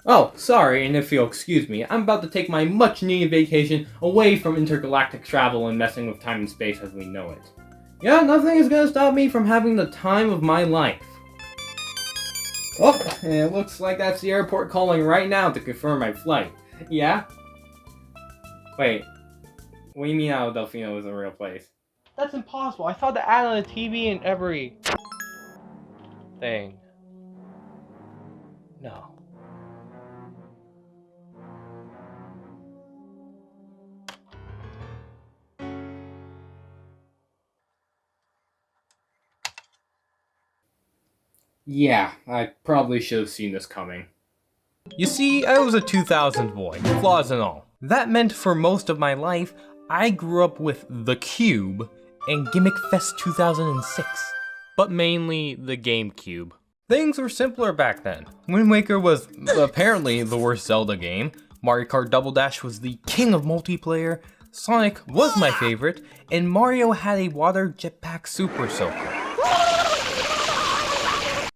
Oh, sorry, and if you'll excuse me, I'm about to take my much-needed vacation away from intergalactic travel and messing with time and space as we know it. Yeah, nothing is gonna stop me from having the time of my life. Oh, and it looks like that's the airport calling right now to confirm my flight. Yeah? Wait, what do you mean how Delfino is a real place? That's impossible. I saw the ad on the TV and every thing. No. Yeah, I probably should have seen this coming. You see, I was a 2000 boy, flaws and all. That meant for most of my life, I grew up with The Cube and Gimmick Fest 2006. But mainly the GameCube. Things were simpler back then. Wind Waker was apparently the worst Zelda game, Mario Kart Double Dash was the king of multiplayer, Sonic was my favorite, and Mario had a water jetpack super soaker.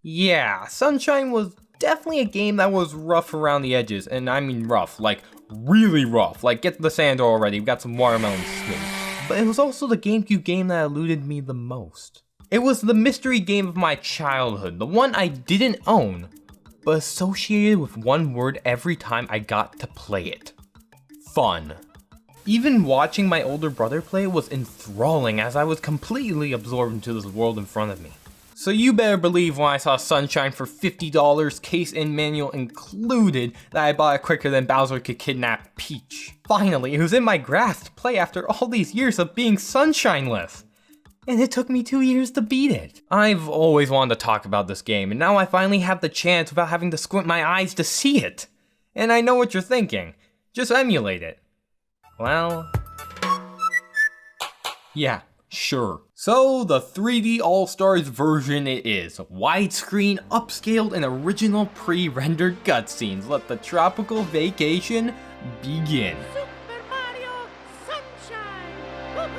Yeah, Sunshine was definitely a game that was rough around the edges, and I mean rough, like really rough, like get the sand already, we got some watermelon smooth. But it was also the GameCube game that eluded me the most. It was the mystery game of my childhood, the one I didn't own, but associated with one word every time I got to play it. Fun. Even watching my older brother play was enthralling as I was completely absorbed into this world in front of me. So you better believe when I saw Sunshine for $50, case and manual included, that I bought it quicker than Bowser could kidnap Peach. Finally, it was in my grasp to play after all these years of being Sunshine-less. And it took me 2 years to beat it. I've always wanted to talk about this game, and now I finally have the chance without having to squint my eyes to see it. And I know what you're thinking. Just emulate it. Well... yeah, sure. So, the 3D All-Stars version it is. Widescreen, upscaled, and original pre-rendered cutscenes. Let the tropical vacation begin. Super Mario Sunshine!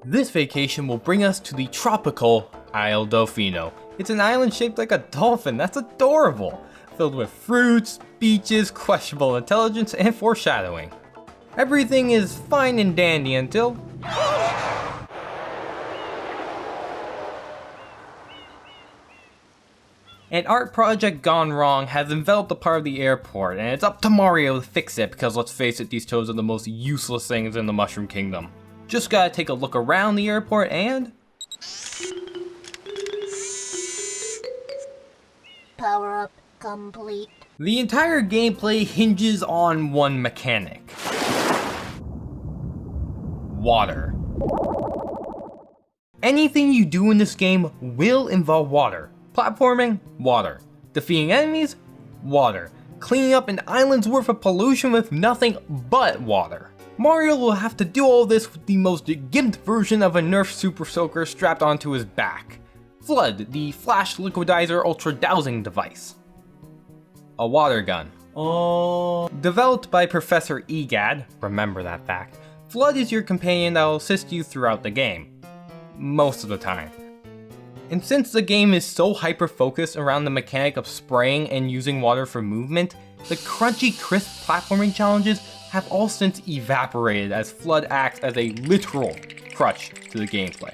This vacation will bring us to the tropical Isle Delfino. It's an island shaped like a dolphin, that's adorable! Filled with fruits, beaches, questionable intelligence, and foreshadowing. Everything is fine and dandy until... an art project gone wrong has enveloped a part of the airport, and it's up to Mario to fix it because let's face it, these toads are the most useless things in the Mushroom Kingdom. Just gotta take a look around the airport and... Power up complete. the entire gameplay hinges on one mechanic. Water. Anything you do in this game will involve water. Platforming, water. Defeating enemies, water. Cleaning up an island's worth of pollution with nothing but water. Mario will have to do all this with the most gimped version of a Nerf Super Soaker strapped onto his back. Flood, the Flash Liquidizer Ultra Dowsing device. A water gun. Developed by Professor Egad, remember that fact, Flood is your companion that will assist you throughout the game. Most of the time. And since the game is so hyper-focused around the mechanic of spraying and using water for movement, the crunchy, crisp platforming challenges have all since evaporated as Flood acts as a literal crutch to the gameplay.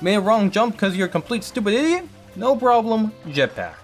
Made a wrong jump because you're a complete stupid idiot? No problem, jetpack.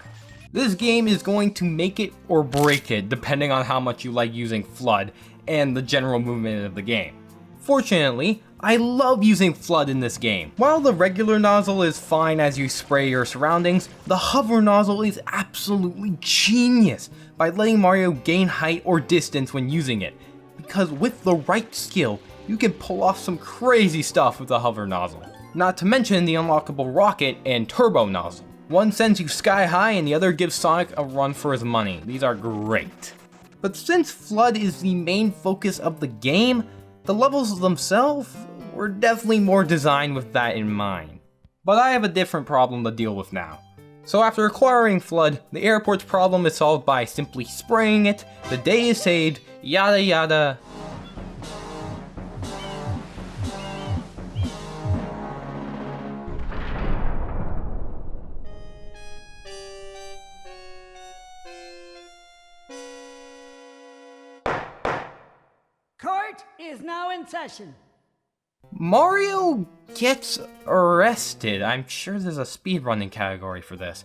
This game is going to make it or break it depending on how much you like using Flood and the general movement of the game. Fortunately, I love using Flood in this game. While the regular nozzle is fine as you spray your surroundings, the hover nozzle is absolutely genius by letting Mario gain height or distance when using it, because with the right skill, you can pull off some crazy stuff with the hover nozzle. Not to mention the unlockable rocket and turbo nozzle. One sends you sky high and the other gives Sonic a run for his money. These are great. But since Flood is the main focus of the game, the levels themselves were definitely more designed with that in mind. But I have a different problem to deal with now. So after acquiring Flood, the airport's problem is solved by simply spraying it, the day is saved, yada yada. is now in session. Mario gets arrested. I'm sure there's a speedrunning category for this.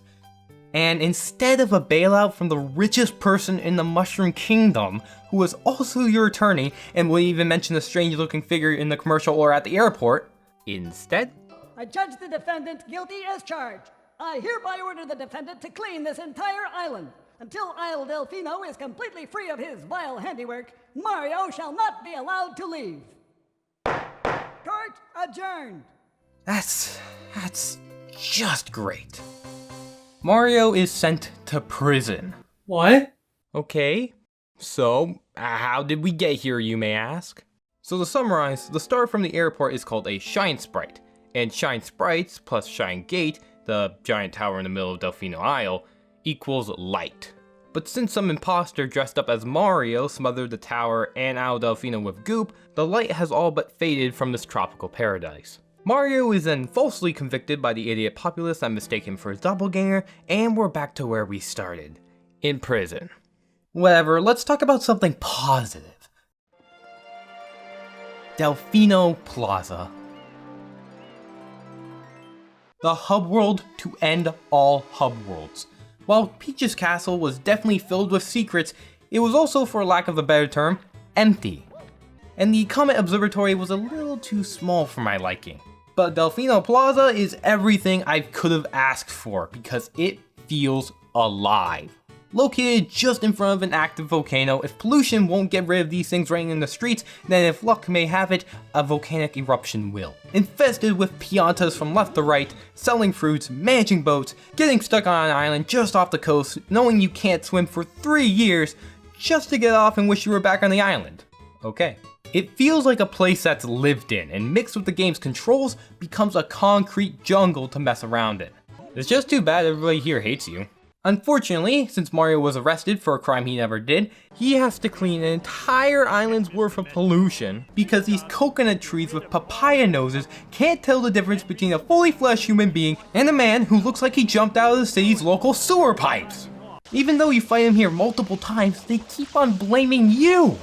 And instead of a bailout from the richest person in the Mushroom Kingdom, who is also your attorney and will even mention a strange looking figure in the commercial or at the airport, instead, I judge the defendant guilty as charged. I hereby order the defendant to clean this entire island. Until Isle Delfino is completely free of his vile handiwork, Mario shall not be allowed to leave. Court adjourned. That's just great. Mario is sent to prison. What? Okay, so how did we get here, you may ask? So to summarize, the star from the airport is called a Shine Sprite, and Shine Sprites plus Shine Gate, the giant tower in the middle of Delfino Isle, equals light. But since some imposter dressed up as Mario smothered the tower and Isle Delfino with goop, the light has all but faded from this tropical paradise. Mario is then falsely convicted by the idiot populace that mistake him for his doppelganger, and we're back to where we started, in prison. Whatever, let's talk about something positive. Delfino Plaza. The hub world to end all hub worlds. While Peach's castle was definitely filled with secrets, it was also, for lack of a better term, empty. And the Comet Observatory was a little too small for my liking. But Delfino Plaza is everything I could have asked for because it feels alive. Located just in front of an active volcano, if pollution won't get rid of these things raining in the streets, then if luck may have it, a volcanic eruption will. Infested with piantas from left to right, selling fruits, managing boats, getting stuck on an island just off the coast, knowing you can't swim for 3 years, just to get off and wish you were back on the island. Okay. It feels like a place that's lived in, and mixed with the game's controls, becomes a concrete jungle to mess around in. It's just too bad everybody here hates you. Unfortunately, since Mario was arrested for a crime he never did, he has to clean an entire island's worth of pollution because these coconut trees with papaya noses can't tell the difference between a fully fleshed human being and a man who looks like he jumped out of the city's local sewer pipes. Even though you fight him here multiple times, they keep on blaming you.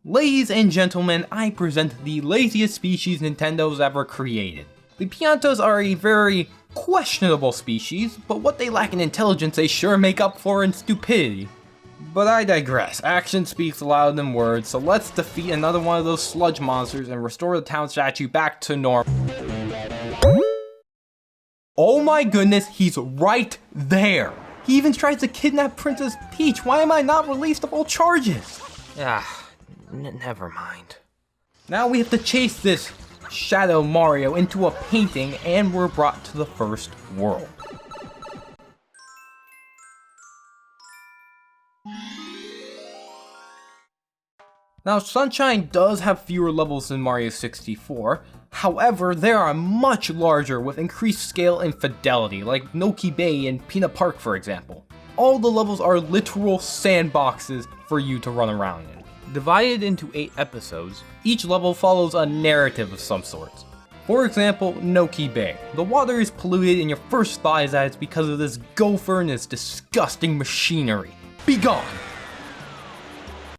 Ladies and gentlemen, I present the laziest species Nintendo's ever created. The piantas are a very questionable species, but what they lack in intelligence they sure make up for in stupidity. But I digress, action speaks louder than words, so let's defeat another one of those sludge monsters and restore the town statue back to normal. Oh my goodness, he's right there! He even tries to kidnap Princess Peach. Why am I not released of all charges? Never mind. Now we have to chase this Shadow Mario into a painting, and we're brought to the first world. Now, Sunshine does have fewer levels than Mario 64, however, they are much larger with increased scale and fidelity, like Noki Bay and Peanut Park for example. All the levels are literal sandboxes for you to run around in. Divided into 8 episodes, each level follows a narrative of some sort. For example, Noki Bay. The water is polluted and your first thought is that it's because of this gopher and this disgusting machinery. Be gone!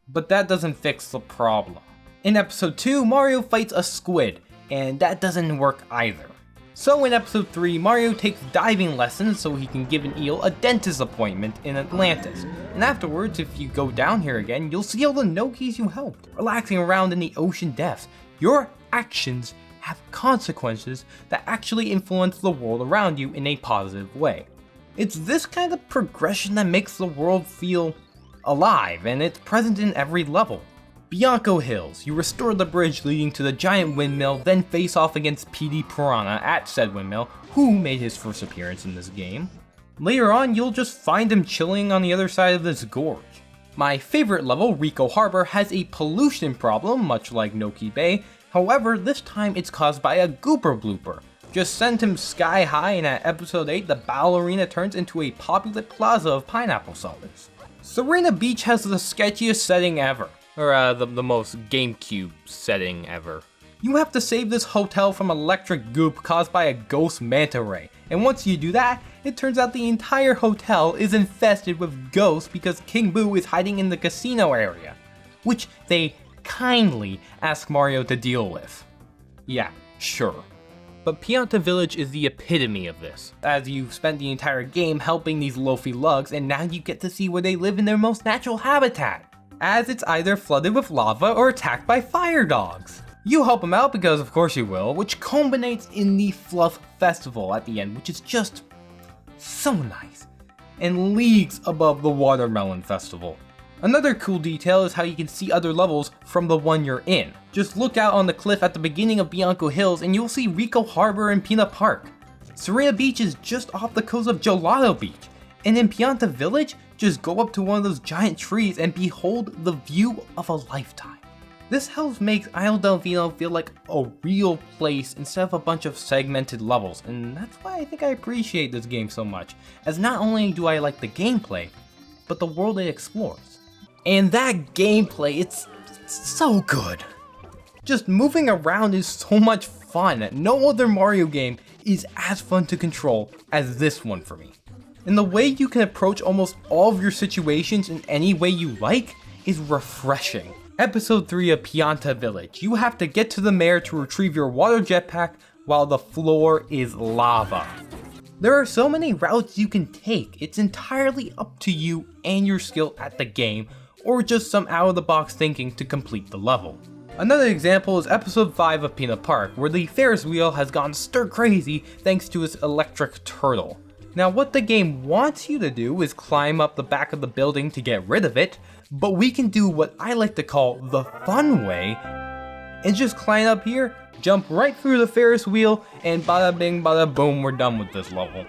But that doesn't fix the problem. In episode 2, Mario fights a squid, and that doesn't work either. So in episode 3, Mario takes diving lessons so he can give an eel a dentist appointment in Atlantis. And afterwards, if you go down here again, you'll see all the Nokis you helped, relaxing around in the ocean depths. Your actions have consequences that actually influence the world around you in a positive way. It's this kind of progression that makes the world feel alive, and it's present in every level. Bianco Hills, you restore the bridge leading to the giant windmill, then face off against PD Piranha at said windmill, who made his first appearance in this game. Later on, you'll just find him chilling on the other side of this gorge. My favorite level, Rico Harbor, has a pollution problem, much like Noki Bay, however, this time it's caused by a gooper blooper. Just send him sky high and at episode 8, the Battle Arena turns into a populous plaza of pineapple sellers. Serena Beach has the sketchiest setting ever. Or the most GameCube setting ever. You have to save this hotel from electric goop caused by a ghost manta ray. And once you do that, it turns out the entire hotel is infested with ghosts because King Boo is hiding in the casino area. Which they kindly ask Mario to deal with. Yeah, sure. But Pianta Village is the epitome of this, as you've spent the entire game helping these loafy lugs and now you get to see where they live in their most natural habitat, as it's either flooded with lava or attacked by fire dogs. You help them out because of course you will, which culminates in the Fluff Festival at the end, which is just so nice, and leagues above the Watermelon Festival. Another cool detail is how you can see other levels from the one you're in. Just look out on the cliff at the beginning of Bianco Hills and you'll see Rico Harbor and Pina Park. Serena Beach is just off the coast of Gelato Beach. And in Pianta Village, just go up to one of those giant trees and behold the view of a lifetime. This helps make Isle Delfino feel like a real place instead of a bunch of segmented levels, and that's why I think I appreciate this game so much, as not only do I like the gameplay, but the world it explores. And that gameplay, it's so good. Just moving around is so much fun. No other Mario game is as fun to control as this one for me. And the way you can approach almost all of your situations in any way you like is refreshing. Episode 3 of Pianta Village. You have to get to the mayor to retrieve your water jetpack while the floor is lava. There are so many routes you can take, it's entirely up to you and your skill at the game, or just some out-of-the-box thinking to complete the level. Another example is episode 5 of Pina Park, where the Ferris wheel has gone stir crazy thanks to its electric turtle. Now what the game wants you to do is climb up the back of the building to get rid of it, but we can do what I like to call the fun way, and just climb up here, jump right through the Ferris wheel, and bada bing bada boom, we're done with this level.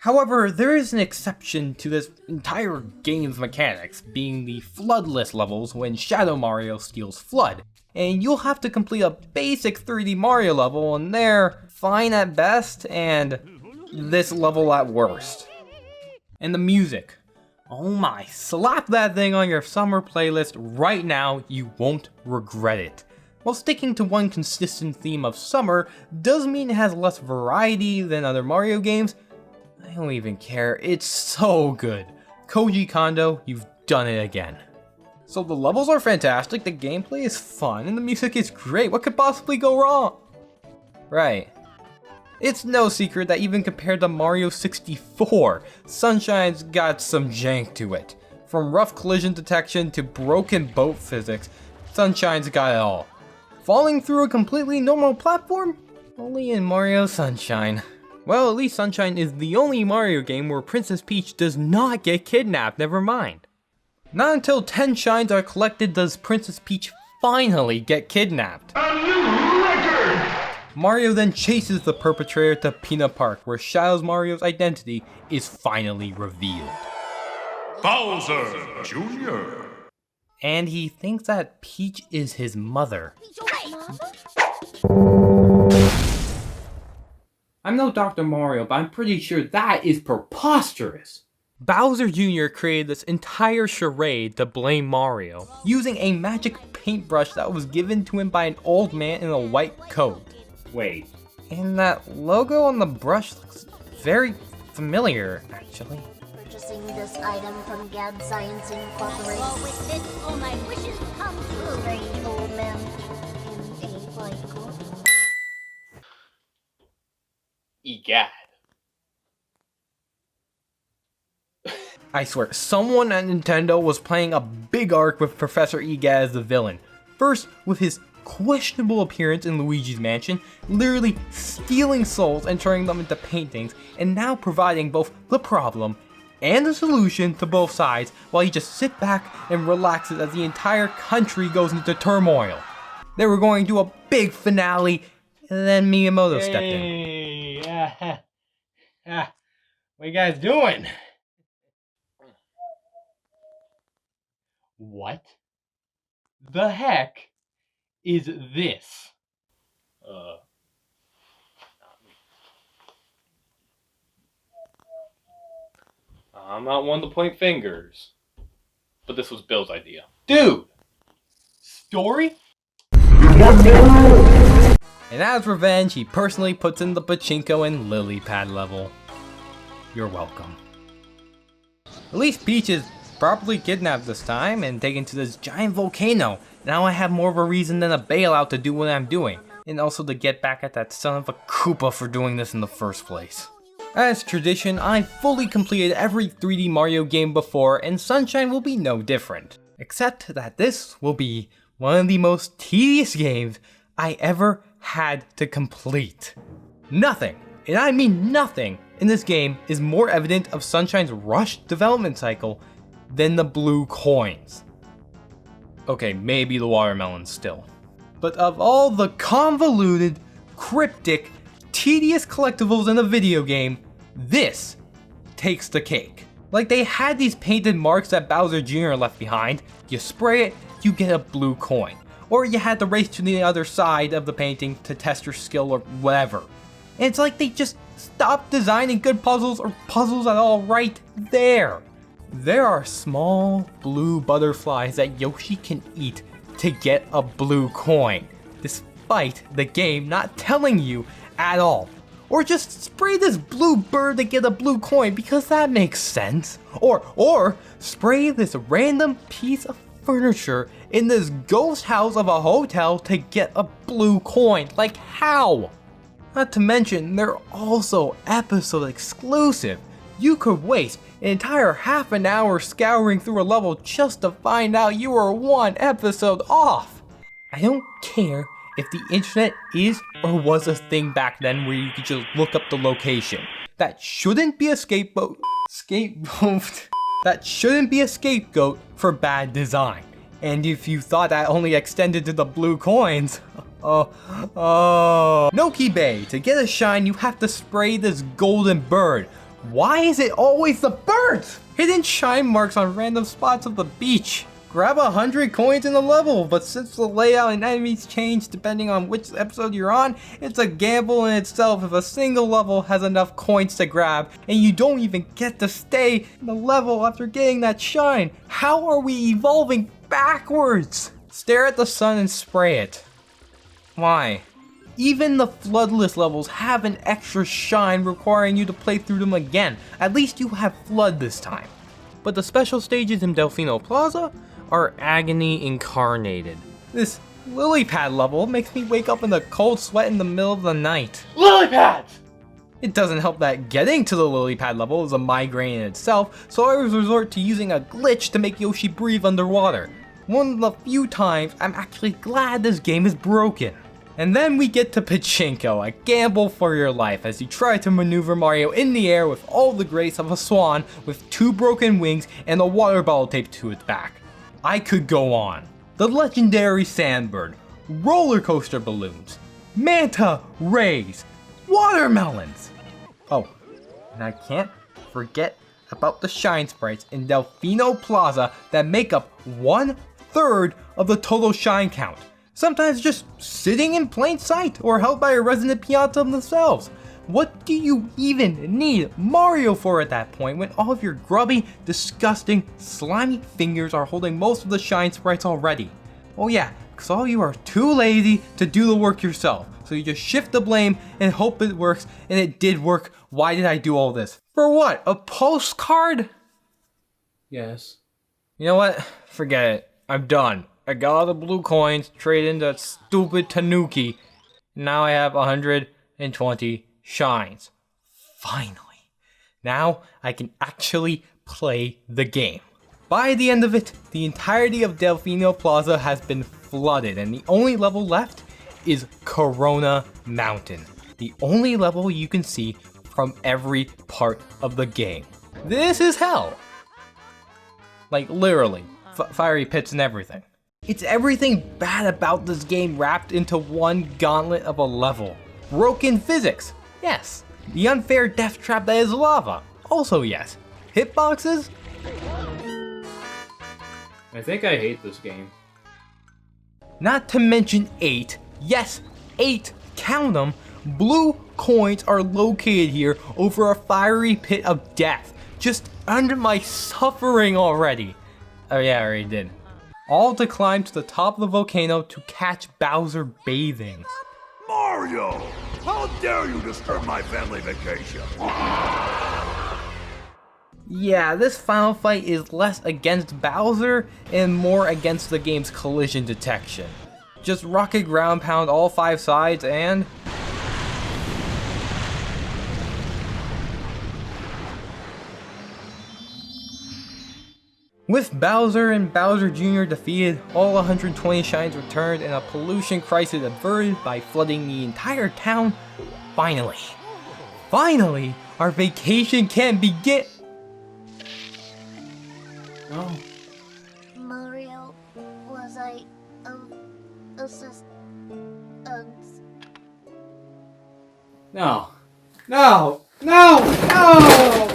However, there is an exception to this entire game's mechanics, being the floodless levels when Shadow Mario steals Flood, and you'll have to complete a basic 3D Mario level, and they're fine at best, and this level at worst. And the music. Oh my, slap that thing on your summer playlist right now, you won't regret it. While sticking to one consistent theme of summer does mean it has less variety than other Mario games, I don't even care, it's so good. Koji Kondo, you've done it again. So the levels are fantastic, the gameplay is fun, and the music is great, what could possibly go wrong? Right. It's no secret that even compared to Mario 64, Sunshine's got some jank to it. From rough collision detection to broken boat physics, Sunshine's got it all. Falling through a completely normal platform? Only in Mario Sunshine. Well, at least Sunshine is the only Mario game where Princess Peach does not get kidnapped, never mind. Not until 10 shines are collected does Princess Peach finally get kidnapped. A new record! Mario then chases the perpetrator to Pina Park, where Shadow Mario's identity is finally revealed. Bowser Jr. And he thinks that Peach is his mother. I'm no Dr. Mario, but I'm pretty sure that is preposterous. Bowser Jr. created this entire charade to blame Mario, using a magic paintbrush that was given to him by an old man in a white coat. Wait. And that logo on the brush looks very familiar, actually. Purchasing this item from Gab Science Incorporated. Well, with this, all my wishes come true. Strange old man in a white coat. Egad. I swear, someone at Nintendo was playing a big arc with Professor Egad as the villain. First, with his questionable appearance in Luigi's Mansion, literally stealing souls and turning them into paintings, and now providing both the problem and the solution to both sides while he just sits back and relaxes as the entire country goes into turmoil. They were going to do a big finale, and then Miyamoto stepped in. What you guys doing? What the heck is this? I'm not one to point fingers, but this was Bill's idea. Dude! Story? And as revenge, he personally puts in the pachinko and lily pad level. You're welcome. At least Peach is properly kidnapped this time and taken to this giant volcano. Now I have more of a reason than a bailout to do what I'm doing. And also to get back at that son of a Koopa for doing this in the first place. As tradition, I fully completed every 3D Mario game before, and Sunshine will be no different. Except that this will be one of the most tedious games I ever had to complete. Nothing, and I mean nothing, in this game is more evident of Sunshine's rushed development cycle than the blue coins. Okay, maybe the watermelons still. But of all the convoluted, cryptic, tedious collectibles in a video game, this takes the cake. Like they had these painted marks that Bowser Jr. left behind. You spray it, you get a blue coin. Or you had to race to the other side of the painting to test your skill or whatever. And it's like they just stopped designing good puzzles or puzzles at all right there. There are small blue butterflies that Yoshi can eat to get a blue coin, despite the game not telling you at all. Or just spray this blue bird to get a blue coin because that makes sense. Or spray this random piece of furniture in this ghost house of a hotel to get a blue coin. Like how? Not to mention, they're also episode exclusive. You could waste an entire half an hour scouring through a level just to find out you were one episode off. I don't care if the internet is or was a thing back then where you could just look up the location. That shouldn't be a scapegoat. That shouldn't be a scapegoat for bad design. And if you thought that only extended to the blue coins, Noki Bay, to get a shine you have to spray this golden bird. Why is it always the birds? Hidden shine marks on random spots of the beach. Grab 100 coins in a level, but since the layout and enemies change depending on which episode you're on, it's a gamble in itself if a single level has enough coins to grab, and you don't even get to stay in the level after getting that shine. How are we evolving backwards? Stare at the sun and spray it. Why? Even the floodless levels have an extra shine requiring you to play through them again. At least you have flood this time. But the special stages in Delfino Plaza are agony incarnated. This lily pad level makes me wake up in a cold sweat in the middle of the night. Lily pads! It doesn't help that getting to the lily pad level is a migraine in itself, so I resort to using a glitch to make Yoshi breathe underwater. One of the few times I'm actually glad this game is broken. And then we get to Pachinko, a gamble for your life as you try to maneuver Mario in the air with all the grace of a swan with 2 broken wings and a water bottle taped to its back. I could go on. The legendary Sandbird, roller coaster balloons, manta rays, watermelons. Oh, and I can't forget about the shine sprites in Delfino Plaza that make up 1/3 of the total shine count. Sometimes just sitting in plain sight or held by a resident Pianta themselves. What do you even need Mario for at that point when all of your grubby, disgusting, slimy fingers are holding most of the shine sprites already? Oh yeah, because all you are too lazy to do the work yourself. So you just shift the blame and hope it works, and it did work. Why did I do all this? For what? A postcard? Yes. You know what? Forget it. I'm done. I got all the blue coins, traded into that stupid Tanuki. Now I have 120 shines. Finally. Now I can actually play the game. By the end of it, the entirety of Delfino Plaza has been flooded, and the only level left is Corona Mountain. The only level you can see from every part of the game. This is hell. Like literally, fiery pits and everything. It's everything bad about this game wrapped into one gauntlet of a level. Broken physics, yes. The unfair death trap that is lava, also yes. Hitboxes? I think I hate this game. Not to mention 8, yes, 8, count them, blue coins are located here over a fiery pit of death. Just under my suffering already. Oh yeah, I already did. All to climb to the top of the volcano to catch Bowser bathing. Mario! How dare you disturb my family vacation? Yeah, this final fight is less against Bowser and more against the game's collision detection. Just rocket ground pound all 5 sides and... With Bowser and Bowser Jr. defeated, all 120 shines returned and a pollution crisis averted by flooding the entire town, finally, our vacation can begin! Oh. Mario, was I assist? No. No! No! No!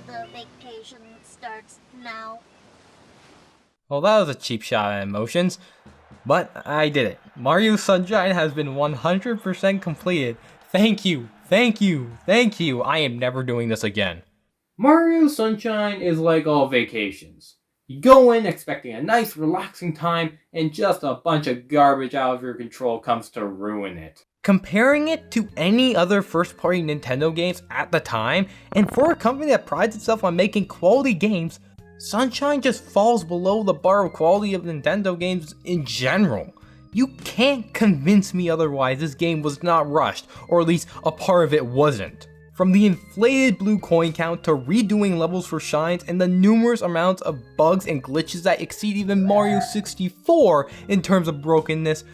The vacation starts now. Well, that was a cheap shot at emotions, but I did it. Mario Sunshine has been 100% completed. Thank you, thank you, thank you. I am never doing this again. Mario Sunshine is like all vacations. You go in expecting a nice, relaxing time, and just a bunch of garbage out of your control comes to ruin it. Comparing it to any other first-party Nintendo games at the time, and for a company that prides itself on making quality games, Sunshine just falls below the bar of quality of Nintendo games in general. You can't convince me otherwise. This game was not rushed, or at least a part of it wasn't. From the inflated blue coin count to redoing levels for shines and the numerous amounts of bugs and glitches that exceed even Mario 64 in terms of brokenness,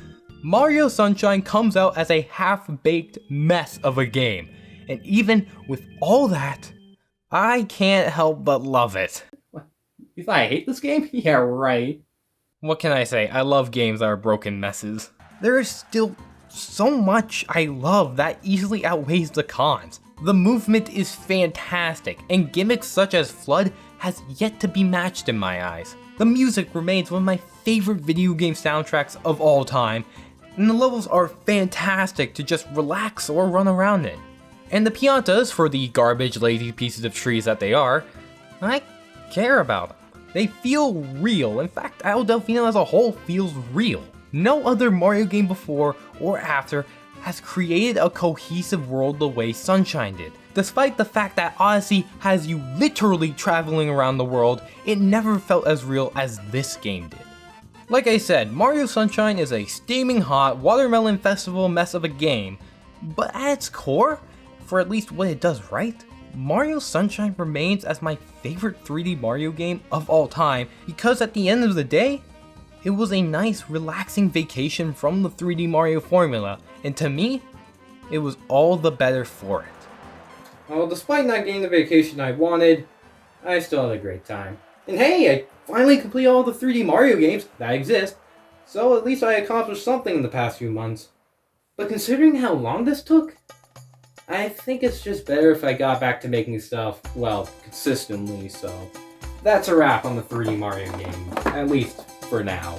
Mario Sunshine comes out as a half-baked mess of a game. And even with all that, I can't help but love it. You thought I hate this game? Yeah, right. What can I say? I love games that are broken messes. There is still so much I love that easily outweighs the cons. The movement is fantastic, and gimmicks such as Flood has yet to be matched in my eyes. The music remains one of my favorite video game soundtracks of all time, and the levels are fantastic to just relax or run around in. And the Piantas, for the garbage lazy pieces of trees that they are, I care about them. They feel real. In fact, Isle Delfino as a whole feels real. No other Mario game before or after has created a cohesive world the way Sunshine did. Despite the fact that Odyssey has you literally traveling around the world, it never felt as real as this game did. Like I said, Mario Sunshine is a steaming hot watermelon festival mess of a game, but at its core, for at least what it does right, Mario Sunshine remains as my favorite 3D Mario game of all time because at the end of the day, it was a nice relaxing vacation from the 3D Mario formula, and to me, it was all the better for it. Well, despite not getting the vacation I wanted, I still had a great time. And hey, I finally completed all the 3D Mario games that exist, so at least I accomplished something in the past few months. But considering how long this took, I think it's just better if I got back to making stuff, well, consistently, so that's a wrap on the 3D Mario game, at least for now.